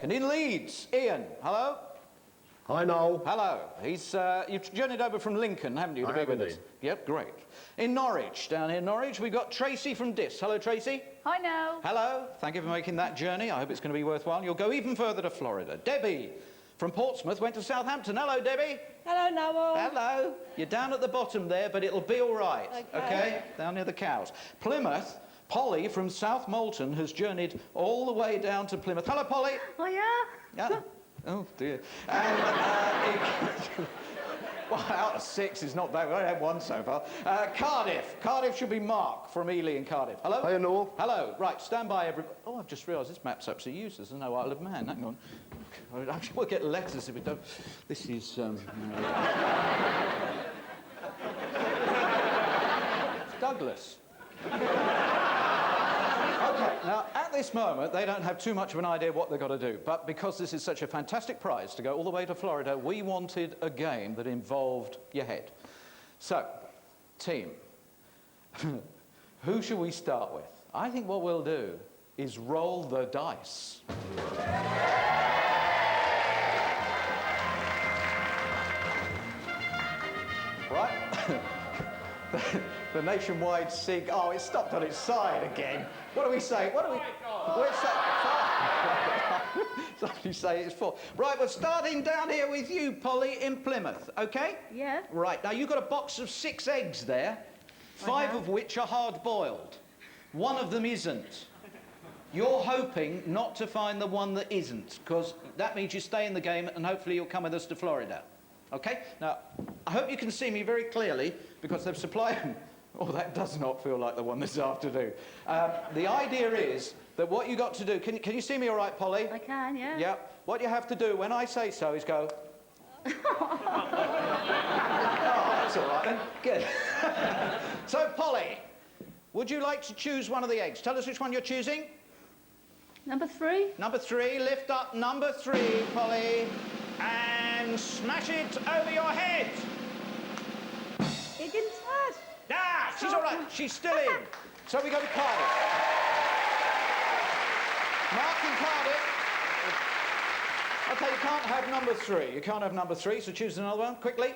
And in Leeds, Ian, hello? Hi, Noel. Hello. You've journeyed over from Lincoln, haven't you, to be with us? Yep, great. In Norwich, down here in Norwich, we've got Tracy from Dis. Hello, Tracy. Hi, Noel. Hello. Thank you for making that journey. I hope it's going to be worthwhile. You'll go even further to Florida. Debbie from Portsmouth went to Southampton. Hello, Debbie. Hello, Noel. Hello. You're down at the bottom there, but it'll be all right. Okay? Down near the cows. Plymouth, Polly from South Molton has journeyed all the way down to Plymouth. Hello, Polly. Oh, yeah? Yeah. Oh, dear. And, well, out of 6 is not bad. We've only had 1 so far. Cardiff. Cardiff should be Mark from Ely in Cardiff. Hello? Hiya, Noel. Hello. Right, stand by, everybody. Oh, I've just realised this map's absolutely useless. There's no Isle of Man. Hang on. Actually, we'll get letters if we don't. This is, Douglas. OK, now, at this moment, they don't have too much of an idea what they've got to do. But because this is such a fantastic prize to go all the way to Florida, we wanted a game that involved your head. So, team, who should we start with? I think what we'll do is roll the dice. Right? The nationwide SIG. Oh, it stopped on its side again. What do we say? What do we? We're Somebody say it's 4. Right, we're starting down here with you, Polly, in Plymouth. Okay? Yeah. Right. Now you've got a box of 6 eggs there, 5 of which are hard-boiled. 1 of them isn't. You're hoping not to find the one that isn't, because that means you stay in the game and hopefully you'll come with us to Florida. OK? Now, I hope you can see me very clearly, because they've supplied... Oh, that does not feel like the one this afternoon. The idea is that what you got to do... Can you see me all right, Polly? I can, yeah. Yeah. What you have to do when I say so is go... Oh, that's all right then. Good. So, Polly, would you like to choose one of the eggs? Tell us which one you're choosing. Number 3. Number 3. Lift up number 3, Polly, and smash it over your head. It didn't start. Ah, she's all right. She's still in. So we go to Cardiff. Mark in Cardiff. OK, you can't have number 3. You can't have number 3, so choose another one, quickly.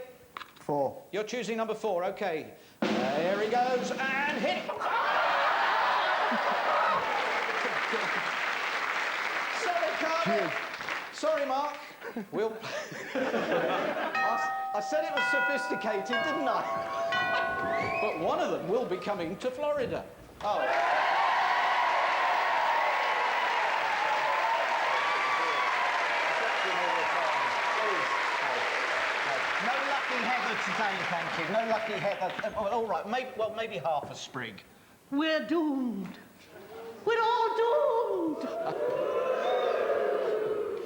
4. You're choosing number 4, OK. Here he goes, and hit it. Sorry, Cardiff. Cheers. Sorry, Mark. We'll... I said it was sophisticated, didn't I? But one of them will be coming to Florida. Oh. No lucky heather today, thank you. No lucky heather. All right, maybe half a sprig. We're doomed. We're all doomed.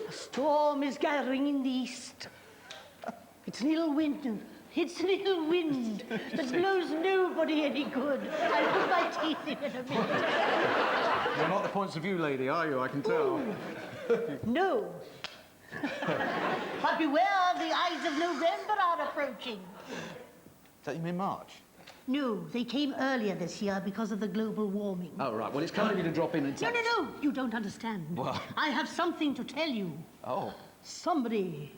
A storm is gathering in the east. It's an ill wind. It's an ill wind that blows nobody any good. I'll put my teeth in a minute. You're not the points of view lady, are you? I can tell. No. But beware, the eyes of November are approaching. Does that you mean March? No, they came earlier this year because of the global warming. Oh, right. Well, it's kind of you to drop in and tell us. No. You don't understand. What? I have something to tell you. Oh. Somebody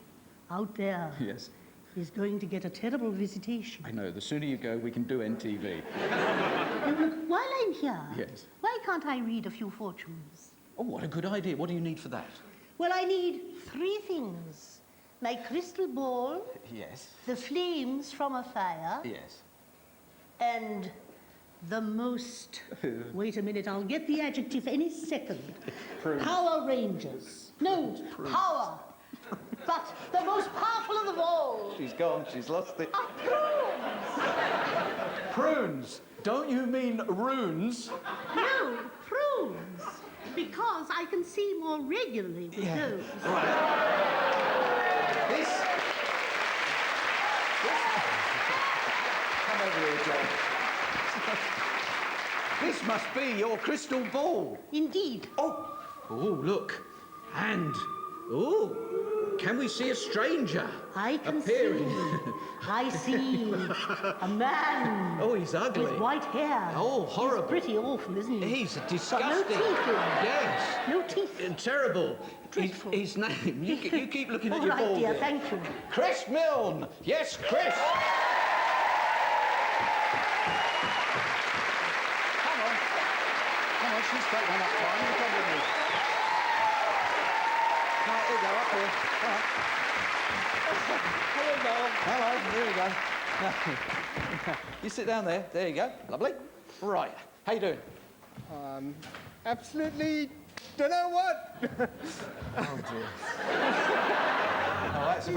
out there Yes. is going to get a terrible visitation. I know. The sooner you go, we can do NTV. While I'm here, Yes. why can't I read a few fortunes? Oh, what a good idea. What do you need for that? Well, I need 3 things. My crystal ball, Yes. the flames from a fire, Yes. and the most... Wait a minute, I'll get the adjective any second. Prunes. Power Rangers. No, power. But the most powerful of them all She's gone. She's lost it. are prunes. Prunes. Don't you mean runes? No, prunes. Because I can see more regularly with those. This... Come over here, Joe. This must be your crystal ball. Indeed. Oh, look. And... Oh. Can we see a stranger? I can appearing? see. I see a man. Oh, he's ugly. With white hair. Oh, horrible. He's pretty awful, isn't he? He's Got disgusting. no teeth in him. Yes. No teeth. Terrible. Dreadful. His name. You keep looking at All your right, ball. dear, there. thank you. Chris Milne. Yes, Chris. Come on, she's got one up time. You come with me. Right, here you go, up here. Come on. Hello, Noel. Hello, here we go. You sit down there. There you go. Lovely. Right. How you doing? Absolutely don't know what. Oh, that's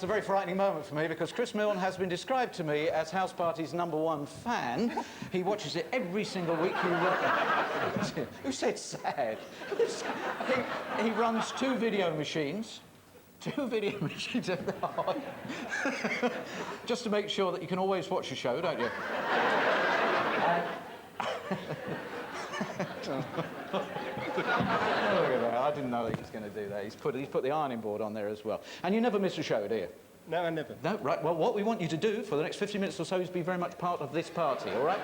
a very frightening moment for me because Chris Milne has been described to me as House Party's #1 fan. He watches it every single week. Who said sad? He runs 2 video machines. 2 video machines at the heart. Just to make sure that you can always watch the show, don't you? Look at that. I didn't know that he was going to do that. He's put the ironing board on there as well. And you never miss a show, do you? No, I never. No, right. Well, what we want you to do for the next 50 minutes or so is be very much part of this party, all right?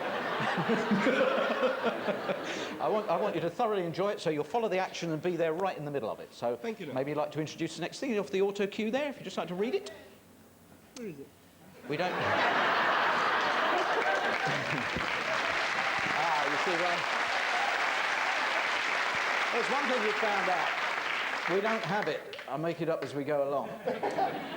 I want you to thoroughly enjoy it, so you'll follow the action and be there right in the middle of it. So thank you, Noel. maybe you'd like to introduce the next thing off the auto cue there, if you'd just like to read it. Where is it? We don't... you see, well... There's one thing we found out. We don't have it. I make it up as we go along.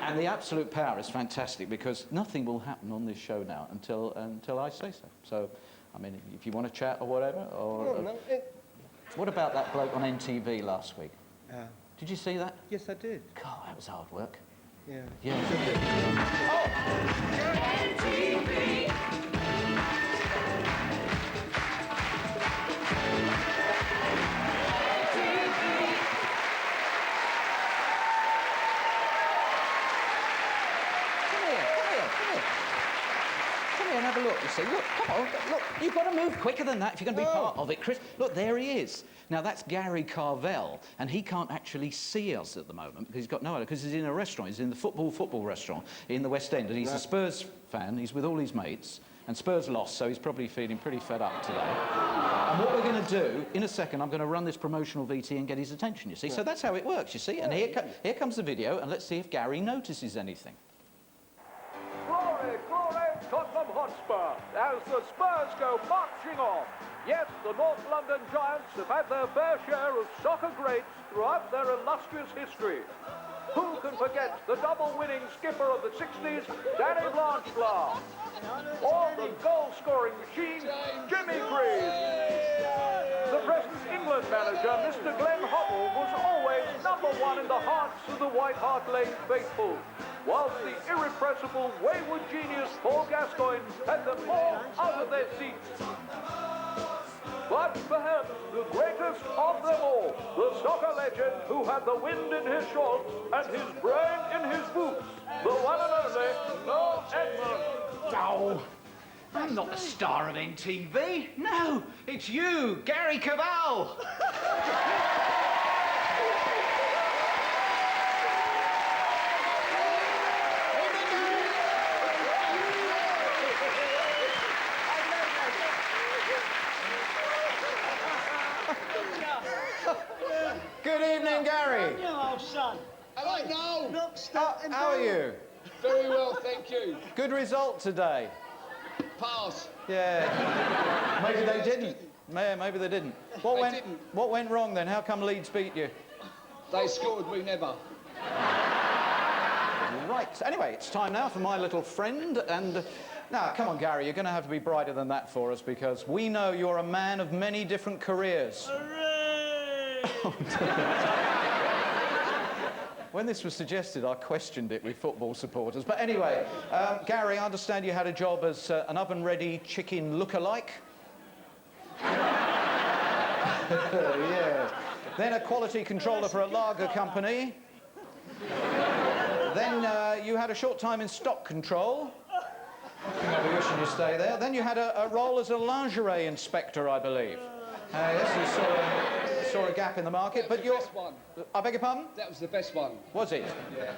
And the absolute power is fantastic because nothing will happen on this show now until I say so. So, I mean, if you want to chat or whatever, or... No, What about that bloke on NTV last week? Did you see that? yes, I did. God, that was hard work. Yeah. Yeah. And have a look, you see. Look, come on, look, you've got to move quicker than that if you're going to be part of it, Chris. Look, there he is. Now, that's Gary Carvell, and he can't actually see us at the moment because he's got no idea, because he's in a restaurant. He's in the football restaurant in the West End, and he's a Spurs fan. He's with all his mates, and Spurs lost, so he's probably feeling pretty fed up today. And what we're going to do, in a second, I'm going to run this promotional VT and get his attention, you see. So that's how it works, you see. And here comes the video, and let's see if Gary notices anything. Glory, glory, Tottenham Hotspur, as the Spurs go marching on. Yes, the North London Giants have had their fair share of soccer greats throughout their illustrious history. Who can forget the double-winning skipper of the 60s, Danny Blanchflower? Or the goal-scoring machine, Jimmy Greaves? The present England manager, Mr. Glenn Hoddle, was always #1 in the hearts of the White Hart Lane faithful, whilst the irrepressible wayward genius Paul Gascoigne had them all out of their seats. But perhaps the greatest of them all, the soccer legend who had the wind in his shorts and his brain in his boots, the one and only Noel Edmonds. Oh, I'm not the star of NTV. No, it's you, Gary Carvell. Good evening, Gary. Hello, son. Hello, Noel. Look, stop and How are you? Very well, thank you. Good result today. Pass. Yeah. Maybe they didn't. Maybe they didn't. Didn't. What went wrong then? How come Leeds beat you? They scored, we never. Right. Anyway, it's time now for my little friend. And now, come on, Gary, you're going to have to be brighter than that for us because we know you're a man of many different careers. When this was suggested, I questioned it with football supporters. But anyway, Gary, I understand you had a job as an oven-ready chicken look-alike. Yeah. Then a quality controller for a lager company. Then you had a short time in stock control. I'll be wishing you stay there. Then you had a role as a lingerie inspector, I believe. Yes, you saw a gap in the market, That was but the you're... best one. I beg your pardon? That was the best one. Was it? Yeah.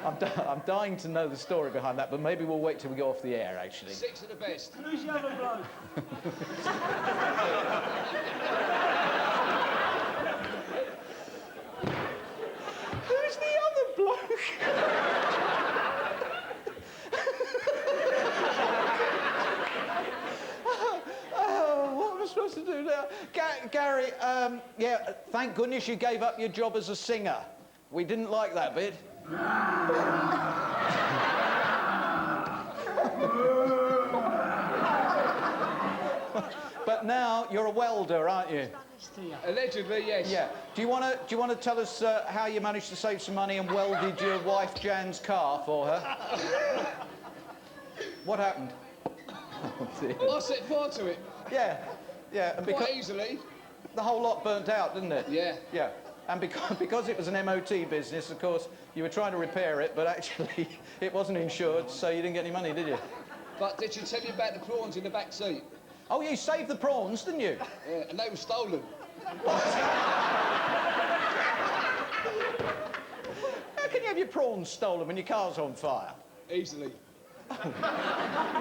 I'm dying to know the story behind that, but maybe we'll wait till we go off the air, actually. 6 of the best. Who's the other bloke? Who's the other bloke? Oh, what am I supposed to do now? Gary, yeah, thank goodness you gave up your job as a singer. We didn't like that bit. But now you're a welder, aren't you? Allegedly, yes. Yeah. Do you want to tell us how you managed to save some money and welded your wife Jan's car for her? What happened? Oh, dear. I set fire to it Yeah, yeah. And because quite easily. the whole lot burnt out, didn't it? Yeah. Yeah. And because it was an MOT business, of course, you were trying to repair it, but actually it wasn't insured, so you didn't get any money, did you? But did she tell you about the prawns in the back seat? Oh, you saved the prawns, didn't you? Yeah, and they were stolen. How can you have your prawns stolen when your car's on fire? Easily. You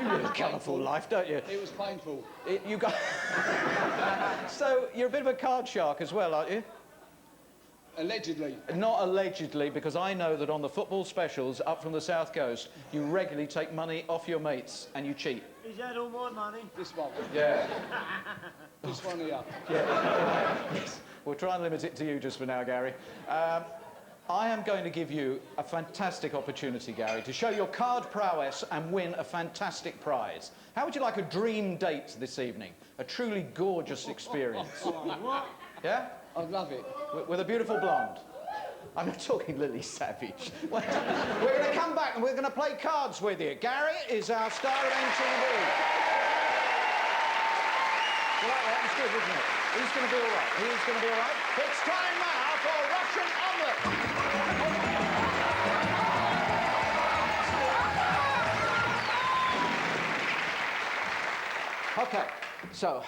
live a colourful life, don't you? It was painful. You got... So, you're a bit of a card shark as well, aren't you? Allegedly. Not allegedly, because I know that on the football specials up from the South Coast, you regularly take money off your mates and you cheat. Is that all my money? This one. Yeah. This one here. Yes. We'll try and limit it to you just for now, Gary. I am going to give you a fantastic opportunity, Gary, to show your card prowess and win a fantastic prize. How would you like a dream date this evening? A truly gorgeous experience. Yeah? I'd love it. With a beautiful blonde. I'm not talking Lily Savage. We're going to come back and we're going to play cards with you. Gary is our star of MTV. You like that? It's good, isn't it? He's going to be all right. He's going to be all right. It's time now for Russian Omelette. Okay, so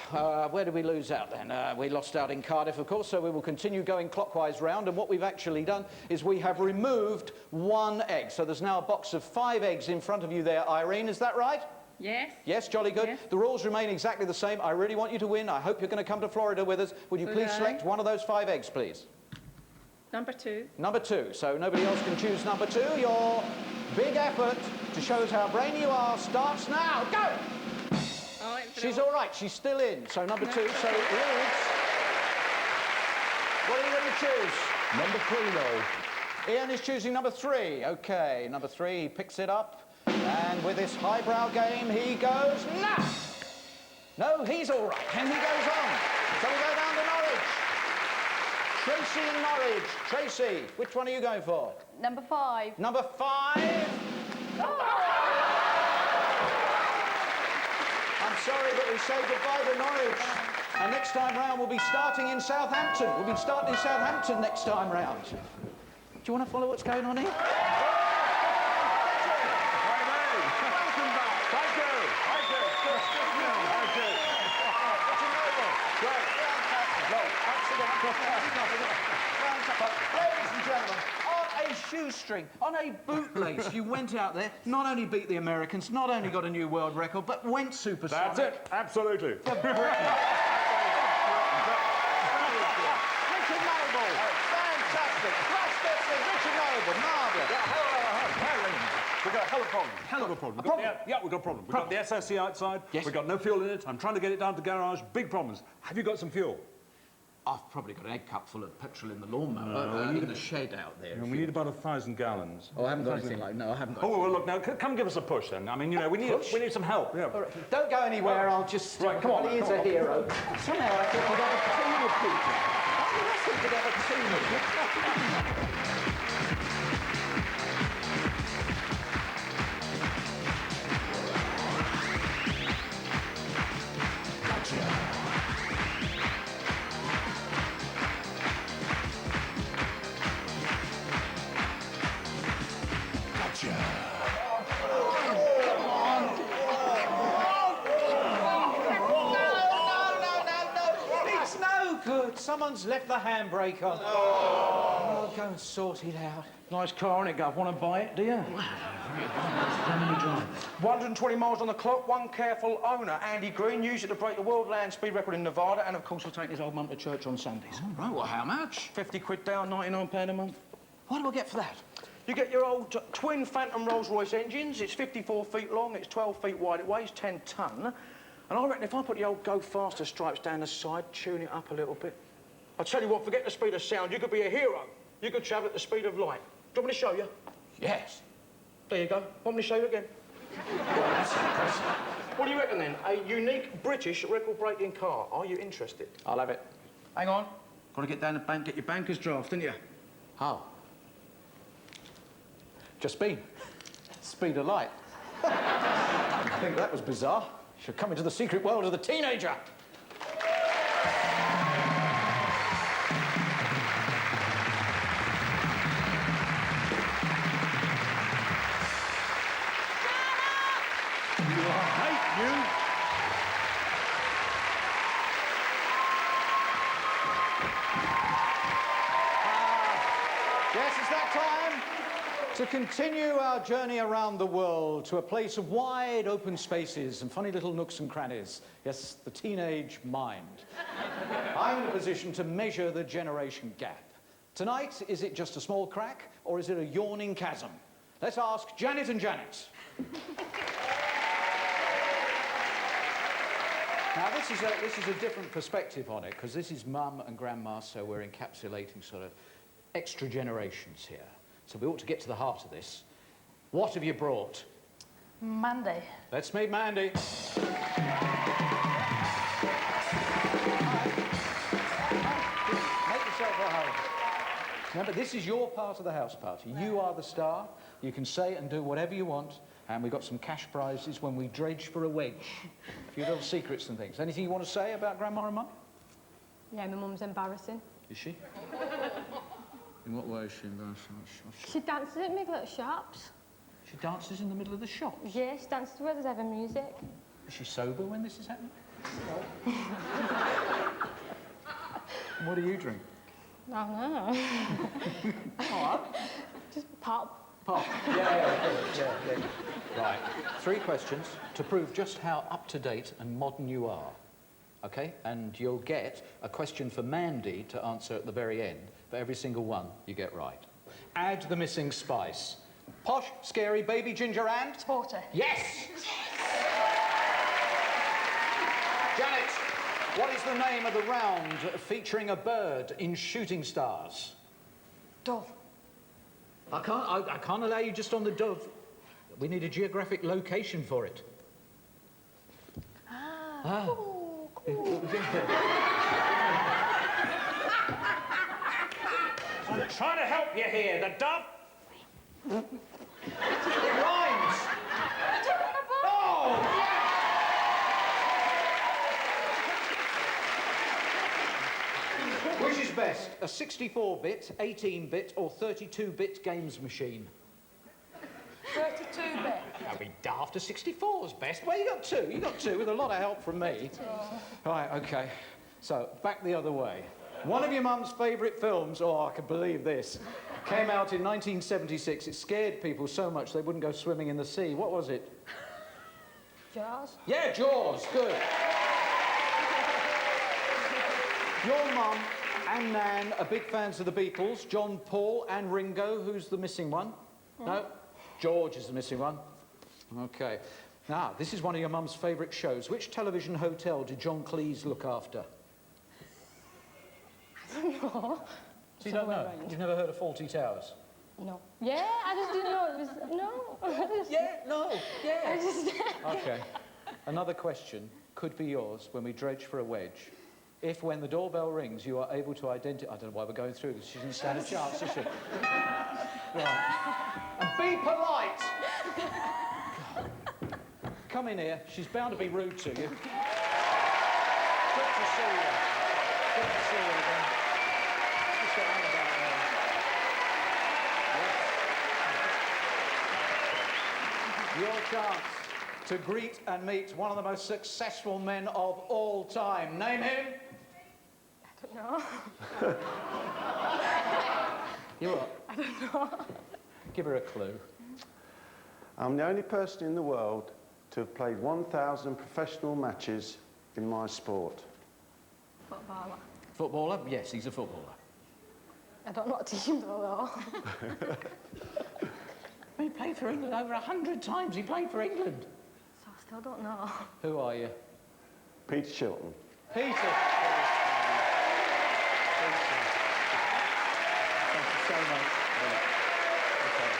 where did we lose out then? We lost out in Cardiff, of course, so we will continue going clockwise round, and what we've actually done is we have removed 1 egg. So there's now a box of 5 eggs in front of you there, Irene, is that right? Yes. Yes, jolly good. Yes. The rules remain exactly the same. I really want you to win. I hope you're going to come to Florida with us. Would you please select one of those 5 eggs, please? Number 2. Number 2. So nobody else can choose number 2. Your big effort to show us how brainy you are starts now. Go! Oh, She's all right. She's still in. So number 2. So it reads... What are you going to choose? Number 3, Noel. Ian is choosing number 3. OK, number 3. He picks it up. And with this highbrow game, he goes now. No, he's all right. And he goes on. So we go down to Norwich. Tracy in Norwich. Tracy, which one are you going for? Number 5. Number 5. I'm sorry, but we say goodbye to Norwich. And next time round, we'll be starting in Southampton. We'll be starting in Southampton next time round. Do you want to follow what's going on here? Ladies and gentlemen, on a shoestring, on a bootlace, you went out there, not only beat the Americans, not only got a new world record, but went supersonic. That's it. Absolutely. Richard Noble, fantastic. Flash Bessie, Richard Noble, marvellous. We've got a hell of a problem. Hell of a problem. We've got a problem. We've got the SSC outside. Yes. We've got no fuel in it. I'm trying to get it down to the garage. Big problems. Have you got some fuel? I've probably got an egg cup full of petrol in the lawnmower, in the shed out there. And we need about 1,000 gallons. Oh, I haven't got anything like... No, I haven't got Oh, well, look, now, come give us a push, then. I mean, you know, we need some help. Yeah. Don't go anywhere, I'll just... Right, come on. He is a hero. Somehow I thought we'd have a team of people. I thought we'd have a team of people. It's no good. someone's left the handbrake on. Oh, go and sort it out. Nice car, innit, Gov? Want to buy it, do you? How many drives? 120 miles on the clock, one careful owner. Andy Green used it to break the world land speed record in Nevada, and of course we'll take his old mum to church on Sundays. Oh, right, well, how much? 50 quid down, £99 a month. What do I get for that? You get your old twin Phantom Rolls-Royce engines. It's 54 feet long, it's 12 feet wide, it weighs 10 tonne. And I reckon if I put the old Go Faster stripes down the side, tune it up a little bit. I'll tell you what, forget the speed of sound, you could be a hero. You could travel at the speed of light. Do you want me to show you? Yes. There you go. Want me to show you again? What do you reckon then? A unique British record-breaking car. Are you interested? I'll have it. Hang on. Got to get down the bank, get your banker's draft, didn't you? How? Just been. Speed of light. I think that was bizarre. Should come into the secret world of the teenager. Yes, it's that time to continue our journey around the world to a place of wide open spaces and funny little nooks and crannies. Yes, the teenage mind. I'm in a position to measure the generation gap. Tonight, is it just a small crack or is it a yawning chasm? Let's ask Janet and Janet. Now, this is a different perspective on it, because this is Mum and Grandma, so we're encapsulating sort of extra generations here. So we ought to get to the heart of this. What have you brought? Monday. Let's meet Mandy. Make yourself at home. Remember, this is your part of the house party. You are the star. You can say and do whatever you want. And we've got some cash prizes when we dredge for a wedge. A few little secrets and things. Anything you want to say about Grandma and Mum? Yeah, my mum's embarrassing. Is she? In what way is she embarrassing? She dances at my little shops. She dances in the middle of the shop. Yeah, she dances where there's ever music. Is she sober when this is happening? What do you drink? I don't know. What? Just pop. Pop. Yeah. Right. 3 questions to prove just how up-to-date and modern you are. OK? And you'll get a question for Mandy to answer at the very end. For every single one you get right. Add the missing spice. Posh, scary, baby ginger and... Porter. Yes! Janet, what is the name of the round featuring a bird in Shooting Stars? Dove. I can't allow you just on the dove. We need a geographic location for it. Cool. I'm trying to help you here, the dove. It rhymes! Oh! Which is best, a 64-bit, 18-bit or 32-bit games machine? 32-bit. That'd be daft. A 64's best. Well, you got 2. You got 2 with a lot of help from me. Right, OK. So, back the other way. One of your mum's favourite films, oh, I can believe this, came out in 1976. It scared people so much they wouldn't go swimming in the sea. What was it? Jaws. Yeah, Jaws. Good. Your mum and Nan are big fans of the Beatles. John, Paul and Ringo. Who's the missing one? No? George is the missing one. OK. Now, this is one of your mum's favourite shows. Which television hotel did John Cleese look after? No. So you don't know? You've never heard of Fawlty Towers? No. Yeah, I just didn't know it was... No. Yeah, no, yeah. I just... OK. Another question could be yours when we dredge for a wedge. If, when the doorbell rings, you are able to identify... I don't know why we're going through this. She didn't stand a chance, did she? Right. And be polite! God. Come in here. She's bound to be rude to you. Good to see you. Good to see you again. Just get on about it. Yes. Your chance to greet and meet one of the most successful men of all time. Name him. No. You what? I don't know. Give her a clue. I'm the only person in the world to have played 1,000 professional matches in my sport. Footballer. Footballer? Yes, he's a footballer. I don't know what team though. He played for England over 100 times. He played for England. So I still don't know. Who are you? Peter Chilton. Peter. Thank you so much. Okay.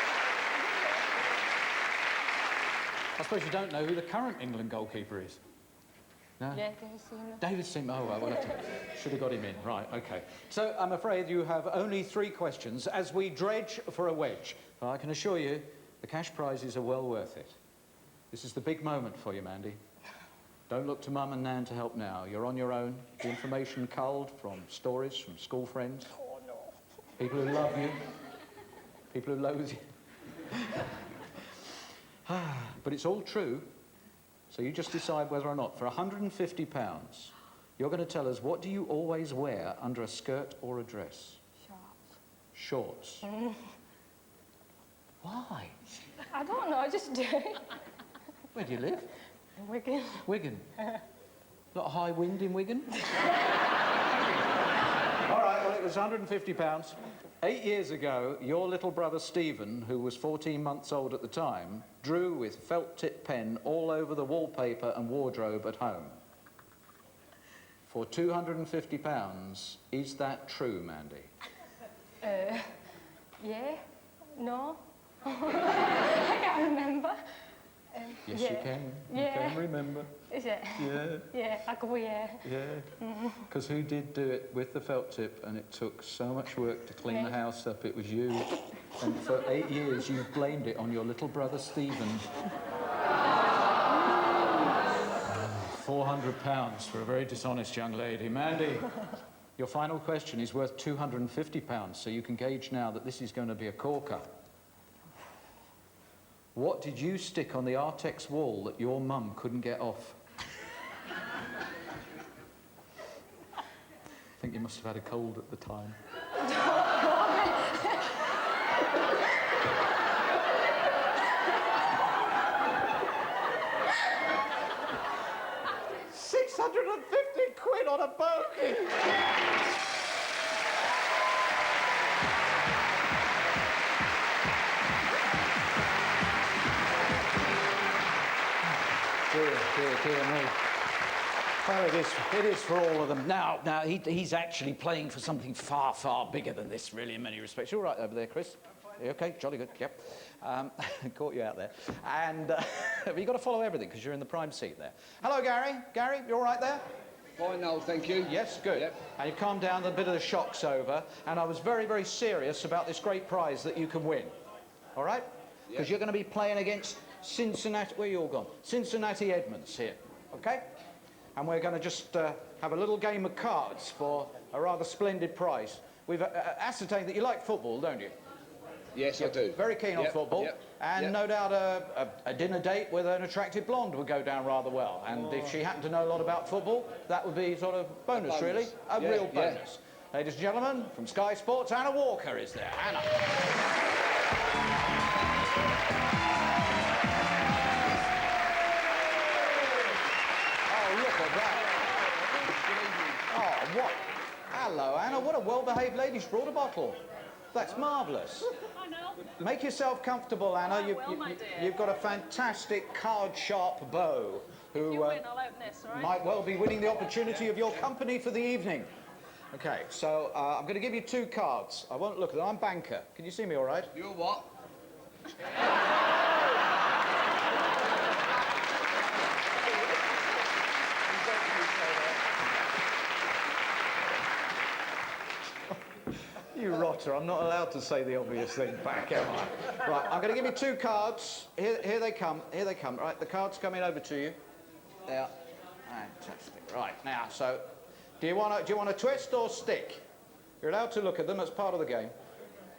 I suppose you don't know who the current England goalkeeper is? No? Yeah, David Seaman. David Seaman. Oh, well, should have got him in. Right, OK. So I'm afraid you have only 3 questions as we dredge for a wedge. Well, I can assure you the cash prizes are well worth it. This is the big moment for you, Mandy. Don't look to Mum and Nan to help now. You're on your own. The information culled from stories from school friends. Oh, no. People who love you. People who loathe you. But it's all true. So you just decide whether or not, for £150, you're going to tell us what do you always wear under a skirt or a dress? Shorts. Shorts. Why? I don't know, I just do. Where do you live? In Wigan. Wigan. Lot of high wind in Wigan? All right, well, it was £150. 8 years ago, your little brother Stephen, who was 14 months old at the time, drew with felt-tip pen all over the wallpaper and wardrobe at home. For £250, is that true, Mandy? Yeah? No? I can't remember. Yes, yeah. you can. You Yeah. can remember. Is it? Yeah. Yeah, I go yeah. Yeah. Because who did do it with the felt tip, and it took so much work to clean the house up, it was you. And for 8 years, you blamed it on your little brother Stephen. £400 for a very dishonest young lady. Mandy, your final question is worth £250, so you can gauge now that this is going to be a corker. What did you stick on the Artex wall that your mum couldn't get off? I think you must have had a cold at the time. £650 on a bogey! Dear me. Well, it is for all of them. Now he's actually playing for something far, far bigger than this, really, in many respects. You're all right over there, Chris? You okay? Jolly good, yep. Caught you out there. And but you've got to follow everything, because you're in the prime seat there. Hello, Gary. Gary, you all right there? Fine, Noel, thank you. Yes, good. Yep. And you've calmed down, a bit of the shock's over, and I was very, very serious about this great prize that you can win. All right? Because Yep. you're going to be playing against Cincinnati... Where are you all gone? Cincinnati Edmonds here, OK? And we're going to just have a little game of cards for a rather splendid prize. We've ascertained that you like football, don't you? Yes, I do. Very keen on Yep, football. yep, And yep. no doubt a dinner date with an attractive blonde would go down rather well. And if she happened to know a lot about football, that would be sort of bonus, bonus. really. A Yeah, real yeah. bonus. Ladies and gentlemen, from Sky Sports, Anna Walker is there. Anna. Oh, look at that. Oh, what? Hello, Anna. What a well-behaved lady. She brought a bottle. That's marvellous. I know. Make yourself comfortable, Anna. I will, my dear. You've got a fantastic card-sharp beau who You win, I'll open this, all right? might well be winning the opportunity of your company for the evening. OK, so I'm going to give you 2 cards. I won't look at them. I'm banker. Can you see me all right? You're what? You rotter, I'm not allowed to say the obvious thing back, am I? Right, I'm going to give you 2 cards. Here they come, here they come. Right, the cards coming over to you. There. Fantastic. Right, now, so, do you want to twist or stick? You're allowed to look at them as part of the game.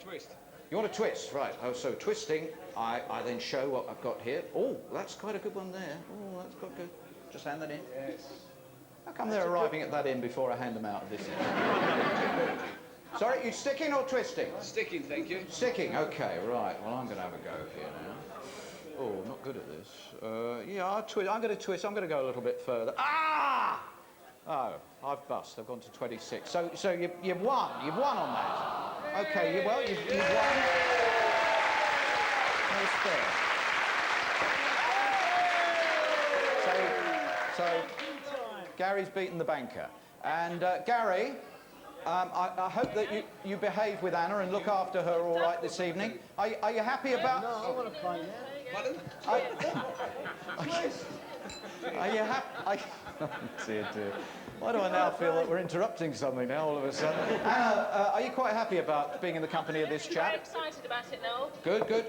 Twist. You want to twist, right. Oh, so twisting, I then show what I've got here. Oh, that's quite a good one there. Oh, that's quite good. Just hand that in. Yes. How come they're arriving at that inn before I hand them out of this inn? Sorry, you sticking or twisting? Sticking, thank you. Sticking, OK, right. Well, I'm going to have a go here now. Oh, I'm not good at this. Yeah, I'll twist. I'm going to twist. I'm going to go a little bit further. Ah! Oh, I've bust. I've gone to 26. So you've won. You've won on that. OK, you've won. No spare. So Gary's beaten the banker. And Gary, I hope that you behave with Anna and look after her all right this evening. Are you happy about... No, I want to play now. Pardon? Are you happy... Oh, dear. Why do I now feel that we're interrupting something now all of a sudden? Anna, are you quite happy about being in the company of this I'm chap? very excited about it, Noel. Good.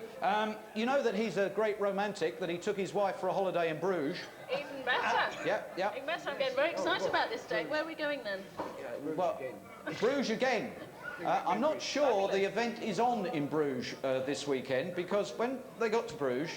You know that he's a great romantic, that he took his wife for a holiday in Bruges. Even better. Yeah. Even better. I'm getting very excited about this date. Where are we going then? Well, Bruges again. I'm not sure the event is on in Bruges this weekend, because when they got to Bruges,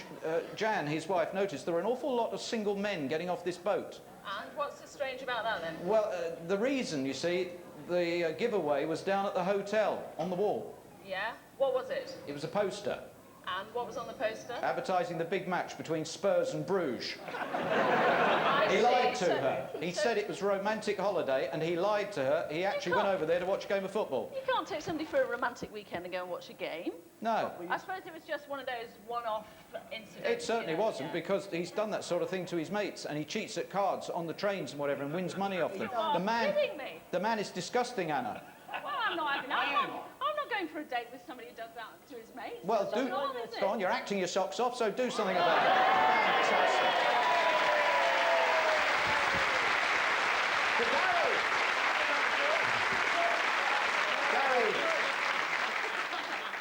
Jan, his wife, noticed there were an awful lot of single men getting off this boat. And what's so strange about that then? Well, the reason, you see, the giveaway was down at the hotel, on the wall. Yeah? What was it? It was a poster And what was on the poster? advertising the big match between Spurs and Bruges. I He see. lied to her. He said it was a romantic holiday, and he lied to her. He actually went over there to watch a game of football. You can't take somebody for a romantic weekend and go and watch a game. No. I suppose it was just one of those one-off incidents. It certainly you know, wasn't, yeah. because he's done that sort of thing to his mates, and he cheats at cards on the trains and whatever, and wins money off them. Kidding me? The man is disgusting, Anna. Well, I'm not having that. I'm not going for a date with somebody who does that to his mates. Well, That's not on, is it? go on, you're acting your socks off, so do something about it. Fantastic. Gary,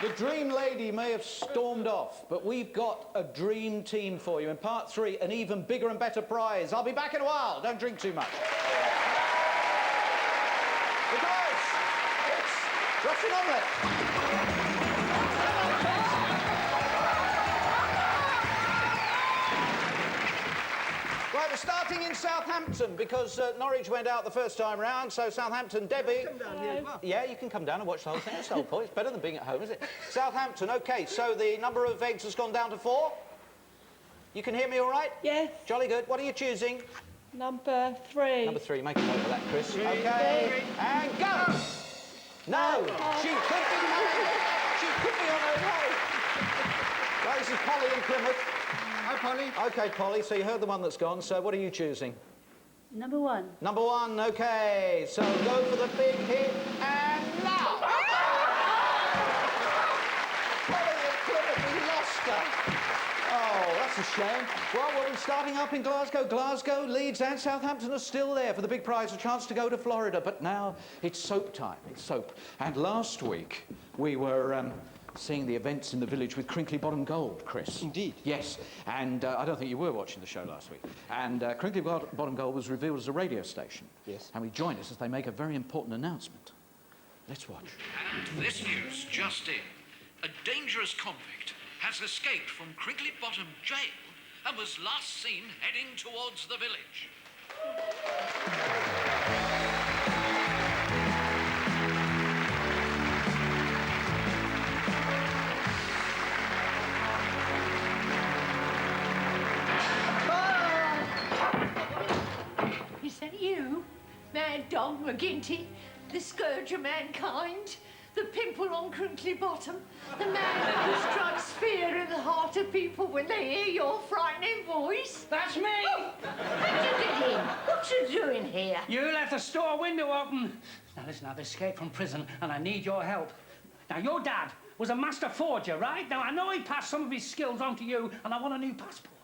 the dream lady may have stormed off, but we've got a dream team for you. In part 3, an even bigger and better prize. I'll be back in a while. Don't drink too much. Because it's Russian omelette. Right, we're starting in Southampton because Norwich went out the first time round, so Southampton, Debbie... Come down here as well. Yeah, you can come down and watch the whole thing. That's the whole point. It's better than being at home, isn't it? Southampton, OK, so the number of eggs has gone down to 4. You can hear me all right? Yes. Jolly good. What are you choosing? Number 3. Number 3. Make a note of that, Chris. OK, and go! No! She could be married. She could be on her way. Right, this is Polly in Plymouth. Hi, Polly. OK, Polly, so you heard the one that's gone, so what are you choosing? Number 1. Number 1, OK. So go for the big hit, and now! Polly in Plymouth, we lost her. Oh, that's a shame. Well, we're starting up in Glasgow. Glasgow, Leeds and Southampton are still there for the big prize, a chance to go to Florida. But now it's soap time. It's soap. And last week we were seeing the events in the village with Crinkley Bottom Gold, Chris. Indeed. Yes. And I don't think you were watching the show last week. And Crinkley Bottom Gold was revealed as a radio station. Yes. And we join us as they make a very important announcement. Let's watch. And this news just in. A dangerous convict has escaped from Crinkley Bottom jail and was last seen heading towards the village. Is that you? Mad Dog McGinty? The scourge of mankind? The pimple on Crinkley Bottom? The man who strikes fear in the heart of people when they hear your frightening voice? That's me! How'd you get in? What you doing here? You left the store window open. Now listen, I've escaped from prison and I need your help. Now your dad was a master forger, right? Now I know he passed some of his skills on to you and I want a new passport.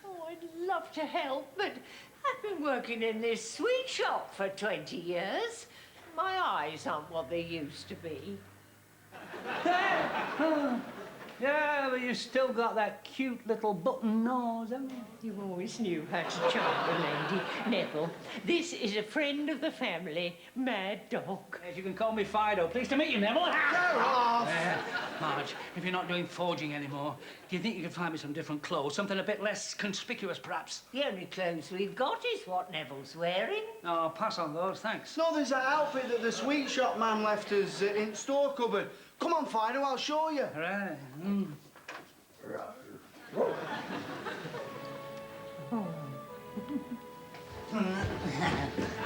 Oh, I'd love to help, but I've been working in this sweet shop for 20 years. My eyes aren't what they used to be. Yeah, but you've still got that cute little button nose, haven't you? You always knew how to charm a lady. Neville, this is a friend of the family, Mad Dog. Yes, you can call me Fido. Pleased to meet you, Neville. Go off! My Sarge, if you're not doing forging anymore, do you think you could find me some different clothes? Something a bit less conspicuous, perhaps? The only clothes we've got is what Neville's wearing. Oh, pass on those, thanks. No, there's that outfit that the sweet shop man left us in the store cupboard. Come on, Fido, I'll show you. Right.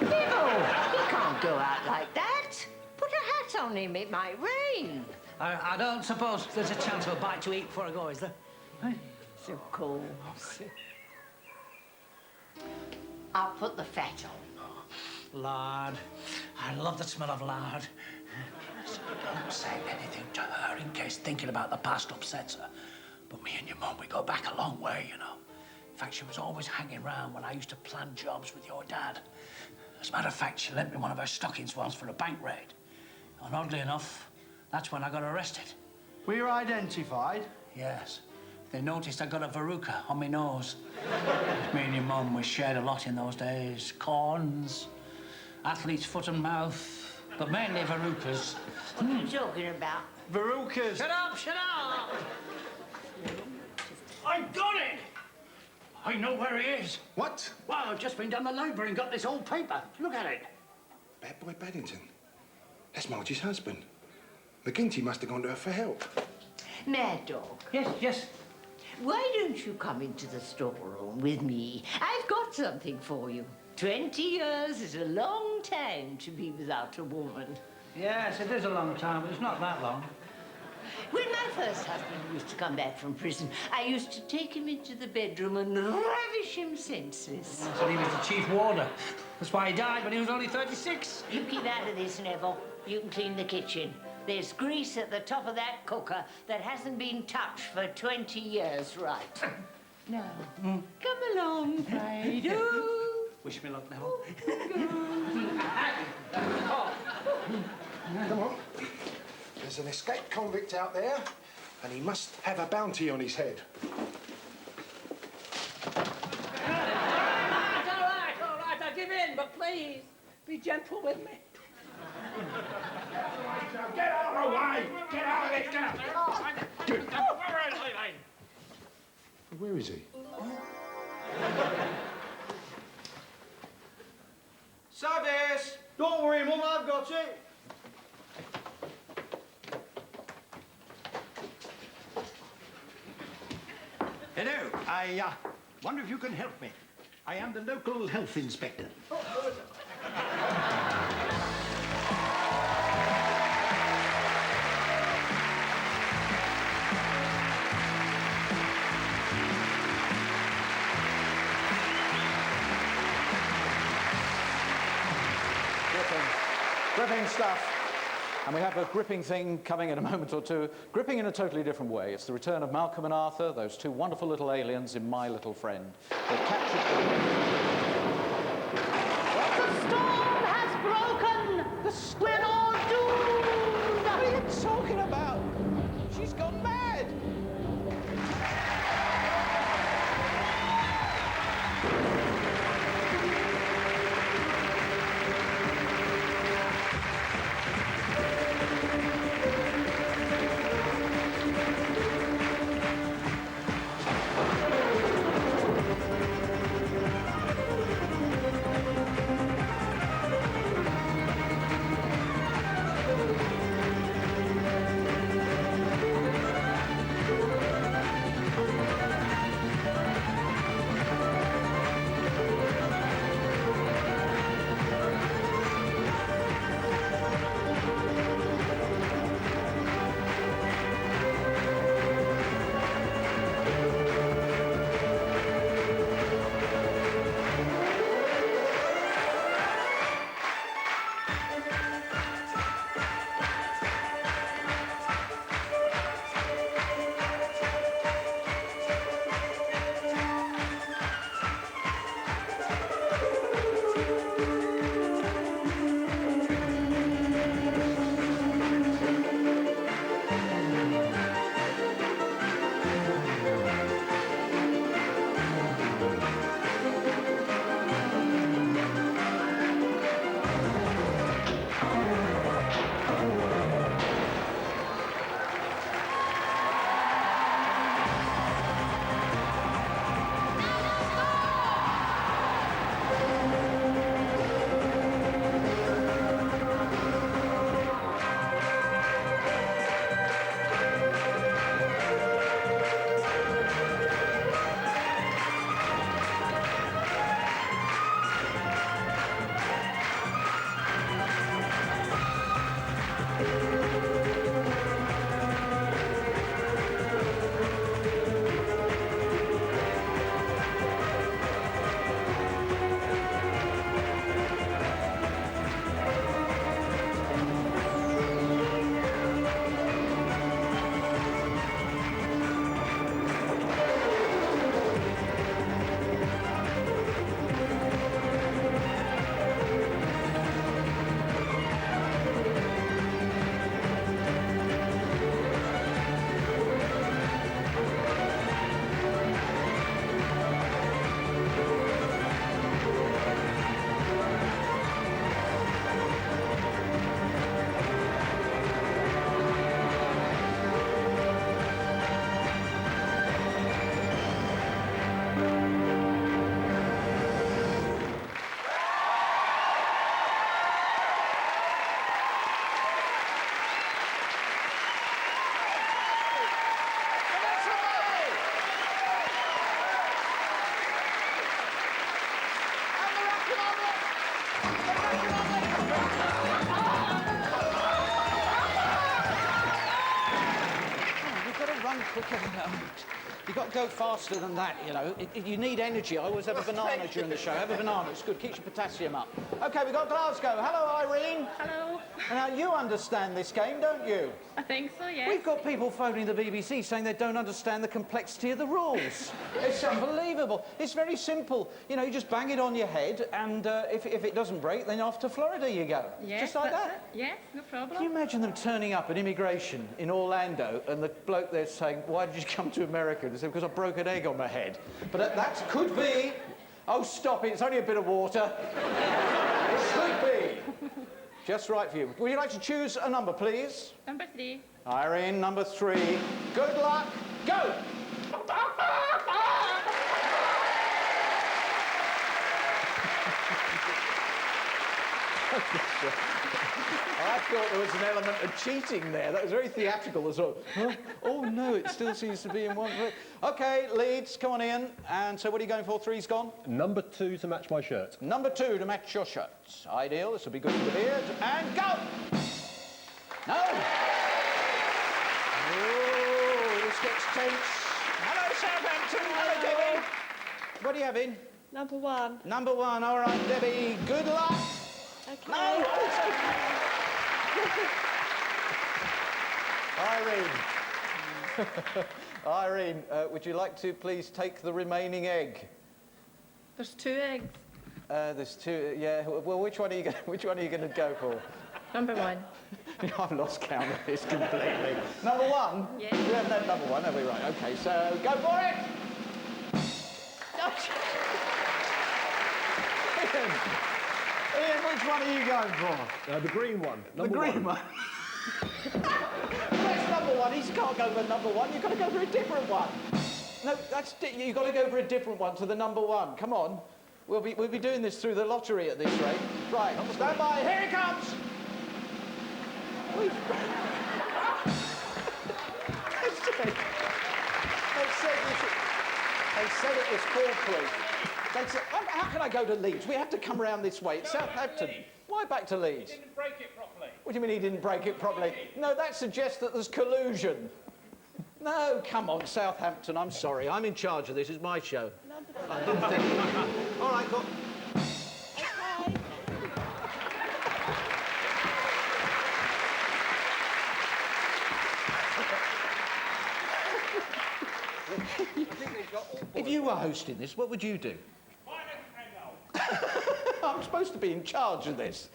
Neville, he can't go out like that. Put a hat on him, it might rain. I don't suppose there's a chance of a bite to eat before I go, is there? Eh? Of course. I'll put the fat on. Lard. I love the smell of lard. So don't say anything to her in case thinking about the past upsets her. But me and your mum, we go back a long way, you know. In fact, she was always hanging around when I used to plan jobs with your dad. As a matter of fact, she lent me one of her stockings once for a bank raid. And oddly enough, that's when I got arrested. Were you identified? Yes. They noticed I got a verruca on my nose. Me and your mum, we shared a lot in those days. Corns, athlete's foot and mouth, but mainly verrucas. What are you talking about? Verrucas. Shut up, shut up! I got it! I know where he is. What? Well, I've just been down the library and got this old paper. Look at it. Bad boy Paddington. That's Margie's husband. McGinty must have gone to her for help. Mad Dog. Yes, yes. Why don't you come into the storeroom with me? I've got something for you. 20 years is a long time to be without a woman. Yes, it is a long time, but it's not that long. When my first husband used to come back from prison, I used to take him into the bedroom and ravish him senseless. So he was the chief warder. That's why he died when he was only 36. You keep out of this, Neville. You can clean the kitchen. There's grease at the top of that cooker that hasn't been touched for 20 years, right? Now, come along, Fido. Wish me luck, Neville. Come on. There's an escaped convict out there, and he must have a bounty on his head. All right, I'll give in, but please, be gentle with me. Get out of the way! Get out of it! Get out! Where is he? Service! Don't worry, Mum, I've got it. Hello. I wonder if you can help me. I am the local health inspector. Gripping stuff. And we have a gripping thing coming in a moment or two. Gripping in a totally different way. It's the return of Malcolm and Arthur, those two wonderful little aliens in My Little Friend. They captured The storm has broken. We're all doomed. What are you talking about? She's gone mad. on, quicker. You've got to go faster than that, you know. You need energy. I always have a banana during the show. Have a banana. It's good. Keeps your potassium up. OK, we've got Glasgow. Hello, Irene. Hello. Now, you understand this game, don't you? I think so, yes. We've got people phoning the BBC saying they don't understand the complexity of the rules. It's unbelievable. It's very simple. You know, you just bang it on your head, and if it doesn't break, then off to Florida you go. Yes, just like that. It. Yes, no problem. Can you imagine them turning up at immigration in Orlando and the bloke there saying, why did you come to America? They say, because I broke an egg on my head. But that could be. Oh, stop it. It's only a bit of water. It could be. Just right for you. Would you like to choose a number, please? Number 3. Irene, number 3. Good luck. Go! I thought there was an element of cheating there. That was very theatrical as well. Huh? Oh, no, it still seems to be in one... OK, Leeds, come on in. And so what are you going for? 3's gone? Number 2 to match my shirt. Number 2 to match your shirt. Ideal. This will be good for the beard. And go! No! Oh, this gets tense. Hello, Southampton. Hello, Debbie. What are you having? Number 1. Number 1. All right, Debbie. Good luck. Okay. No, it's okay. Irene. Irene, would you like to please take the remaining egg? There's 2 eggs. There's 2. Yeah. Well, which one are you going to go for? Number 1. I've lost count of this completely. Number 1? Yeah. We haven't had number 1, have we? Right. OK. So go for it. Ian, which one are you going for? The green one. The green one. Where's number 1? He can't go for number 1. You've got to go for a different one. No, you've got to go for a different one to the number 1. Come on. We'll be doing this through the lottery at this rate. Right, stand by. Here it comes. They said it was foolproof. They said, how can I go to Leeds? We have to come round this way. It's Southampton. Why back to Leeds? He didn't break it properly. What do you mean he didn't break it properly? No, that suggests that there's collusion. No, come on, Southampton. I'm sorry. I'm in charge of this. It's my show. I didn't think... All right, go. If you were hosting this, what would you do? I'm supposed to be in charge of this.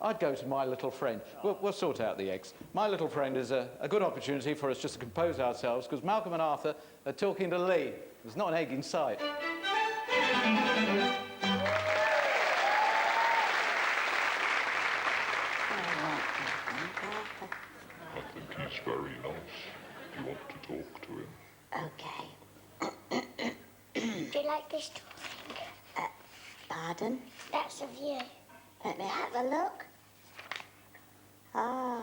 I'd go to My Little Friend. We'll sort out the eggs. My Little Friend is a good opportunity for us just to compose ourselves, because Malcolm and Arthur are talking to Lee. There's not an egg in sight. I think he's very nice. You want to talk to him? Okay. Do you like this talking? Pardon? That's of you. Let me have a look. Ah.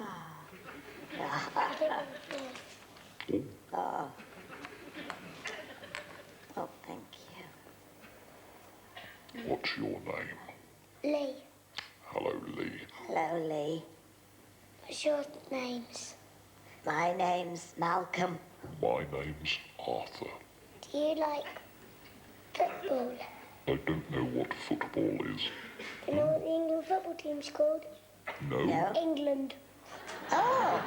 Oh. Oh, thank you. What's your name? Lee. Hello, Lee. Hello, Lee. What's your names? My name's Malcolm. My name's Arthur. Do you like football? I don't know what football is. Do you know what the England football team's called? No. England. Oh!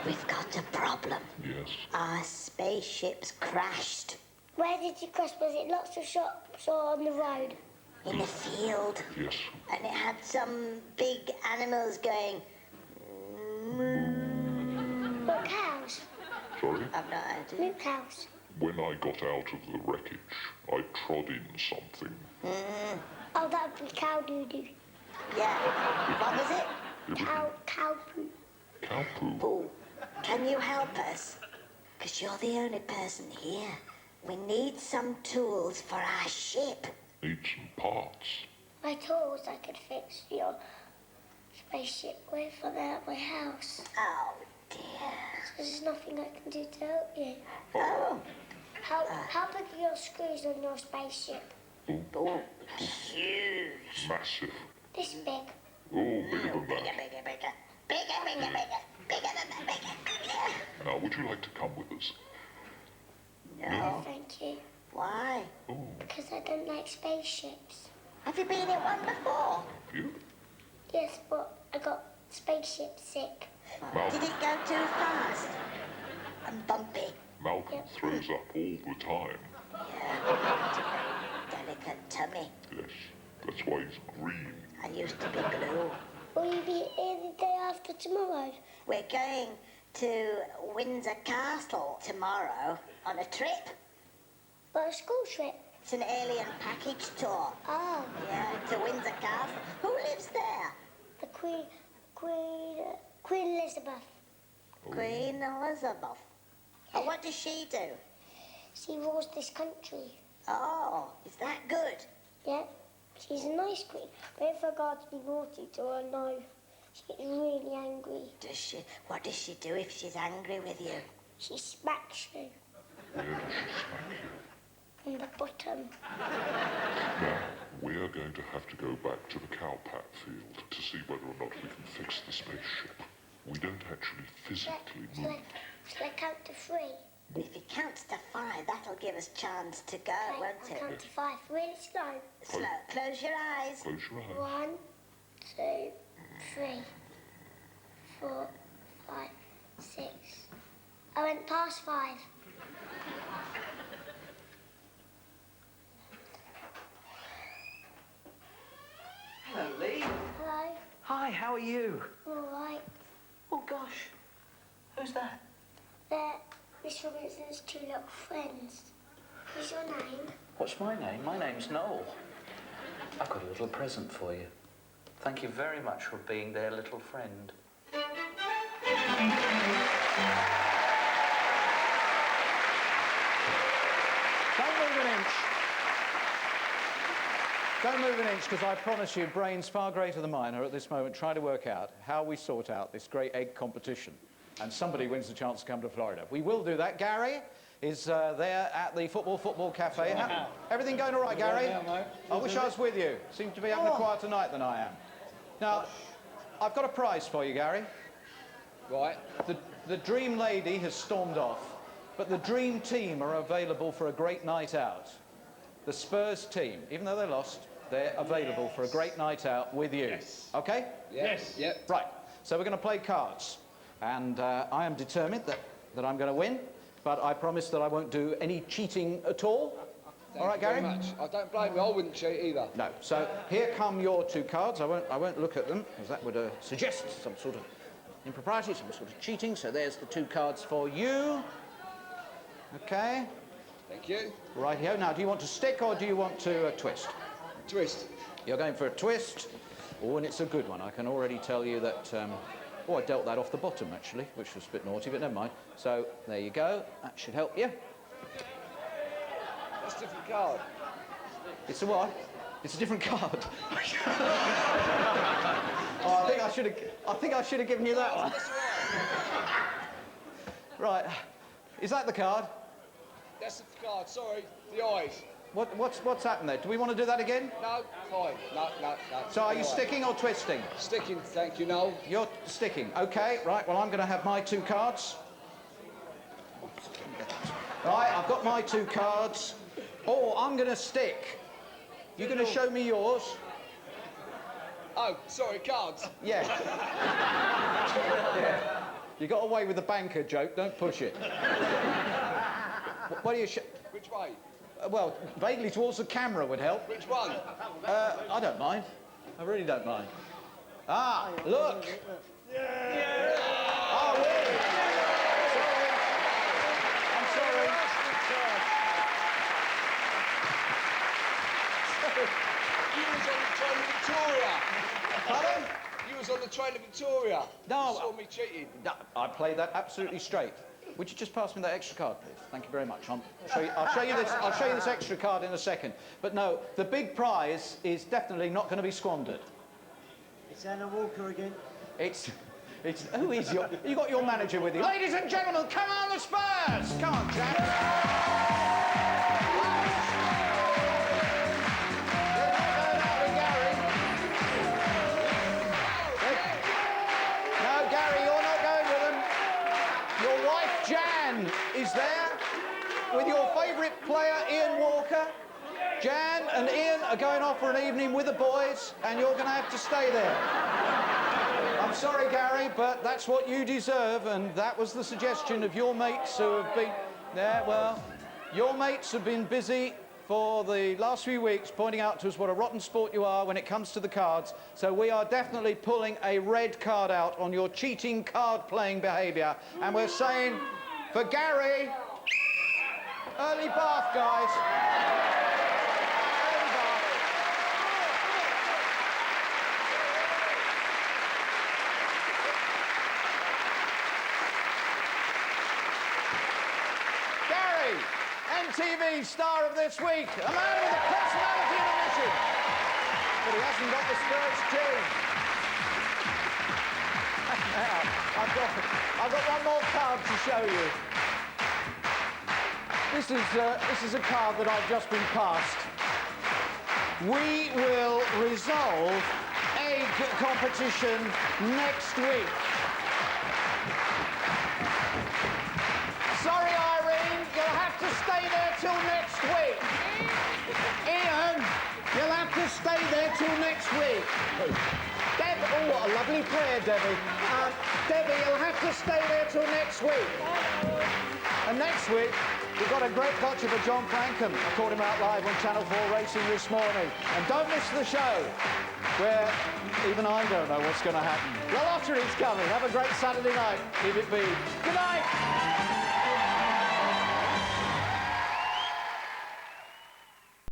We've got a problem. Yes. Our spaceship's crashed. Where did you crash? Was it lots of shops or on the road? In a field. Yes. And it had some big animals going... What cows? Sorry? I've no idea. New cows. When I got out of the wreckage, I trod in something. Oh, that would be cow doo-doo. Yeah. What was it? Cow poo. Cow poo? Poo. Can you help us? Because you're the only person here. We need some tools for our ship. Need some parts. My tools I could fix your spaceship with when they're at my house. Oh, dear. So there's nothing I can do to help you. Oh. How big are your screws on your spaceship? Oh. Huge. Massive. This big. Oh, bigger than that. Bigger. Bigger than that, bigger. Now, would you like to come with us? No, thank you. Why? Oh. Because I don't like spaceships. Have you been in one before? You? Yes, but I got spaceship sick. Did it go too fast? And bumpy? Malcolm throws up all the time. Delicate tummy. Yes, that's why he's green. I used to be blue. Will you be here the day after tomorrow? We're going to Windsor Castle tomorrow on a trip. For a school trip? It's an alien package tour. Oh. Yeah, to Windsor Castle. Who lives there? The Queen Elizabeth. Queen Elizabeth. And what does she do? She rules this country. Oh, is that good? Yeah, she's a nice queen. But if I got to be naughty to her, no. She gets really angry. Does she? What does she do if she's angry with you? She smacks you. Where does she smack you? On the bottom. Now, we're going to have to go back to the cowpat field to see whether or not we can fix the spaceship. We don't actually physically move. Shall I count to 3? If he counts to 5, that'll give us chance to go, won't it? I'll count to 5, really slow. Slow. Close your eyes. Close your eyes. 1, 2, 3, 4, 5, 6. I went past 5. Hello, Lee. Hello. Hi, how are you? All right. Oh, gosh. Who's that? They're Miss Robinson's 2 little friends. What's your name? What's my name? My name's Noel. I've got a little present for you. Thank you very much for being their little friend. Don't move an inch. Don't move an inch, because I promise you, brains far greater than mine are at this moment trying to work out how we sort out this great egg competition. And somebody wins the chance to come to Florida. We will do that. Gary is there at the Football Cafe. Everything going all right, Gary? I wish I was with you. Seem to be having a quieter night than I am. Now, I've got a prize for you, Gary. Right. The Dream Lady has stormed off, but the Dream Team are available for a great night out. The Spurs team, even though they lost, they're available for a great night out with you. Yes. OK? Yes. Yep. Right. So we're going to play cards. And I am determined that I'm going to win, but I promise that I won't do any cheating at all. Thank all right, you Gary? very much. I don't blame you. I wouldn't cheat either. No. So here come your 2 cards. I won't look at them, because that would suggest some sort of impropriety, some sort of cheating. So there's the 2 cards for you. OK. Thank you. Rightio. Now, do you want to stick or do you want to twist? Twist. You're going for a twist. Oh, and it's a good one. I can already tell you that... Oh, I dealt that off the bottom, actually, which was a bit naughty, but never mind. So, there you go. That should help you. That's a different card. It's a what? It's a different card. Oh, I think I should have given you that one. Right. Is that the card? That's the card. Sorry. The eyes. What's happened there? Do we want to do that again? No, fine. No. So are you sticking or twisting? Sticking, thank you, Noel. You're sticking. OK, right, well, I'm going to have my 2 cards. Right, I've got my 2 cards. Oh, I'm going to stick. You're going to show me yours? Oh, sorry, cards. Yeah. Yeah. You got away with the banker joke, don't push it. What do you Which way? Well, vaguely towards the camera would help. Which one? I don't mind. I really don't mind. Ah, look! Yeah! Oh, really? Sorry. I'm sorry. You was on the train of Victoria. Pardon? You was on the train of Victoria. No. You saw me cheating. No, I played that absolutely straight. Would you just pass me that extra card, please? Thank you very much. I'll show you this extra card in a second. But no, the big prize is definitely not going to be squandered. It's Anna Walker again. It's who is your? You got your manager with you, ladies and gentlemen. Come on, the Spurs! Come on, Jack. Jan is there with your favourite player, Ian Walker. Jan and Ian are going off for an evening with the boys, and you're going to have to stay there. I'm sorry, Gary, but that's what you deserve, and that was the suggestion of your mates who have been... Yeah, well, your mates have been busy for the last few weeks pointing out to us what a rotten sport you are when it comes to the cards, so we are definitely pulling a red card out on your cheating card-playing behaviour, and we're saying, for Gary, early bath, guys. MTV star of this week, a man with a personality and a mission, but he hasn't got the Spurs gene. Now, I've got one more card to show you. This is a card that I've just been passed. We will resolve egg competition next week. Sorry, Irene, you'll have to stay there till next week. Ian, you'll have to stay there till next week. Deb, oh, what a lovely prayer, Debbie. Debbie, you'll have to stay there till next week. And next week, we've got a great gotcha for John Frankham. I caught him out live on Channel 4 Racing this morning. And don't miss the show, where even I don't know what's going to happen. The lottery's coming. Have a great Saturday night. Leave it be. Good night.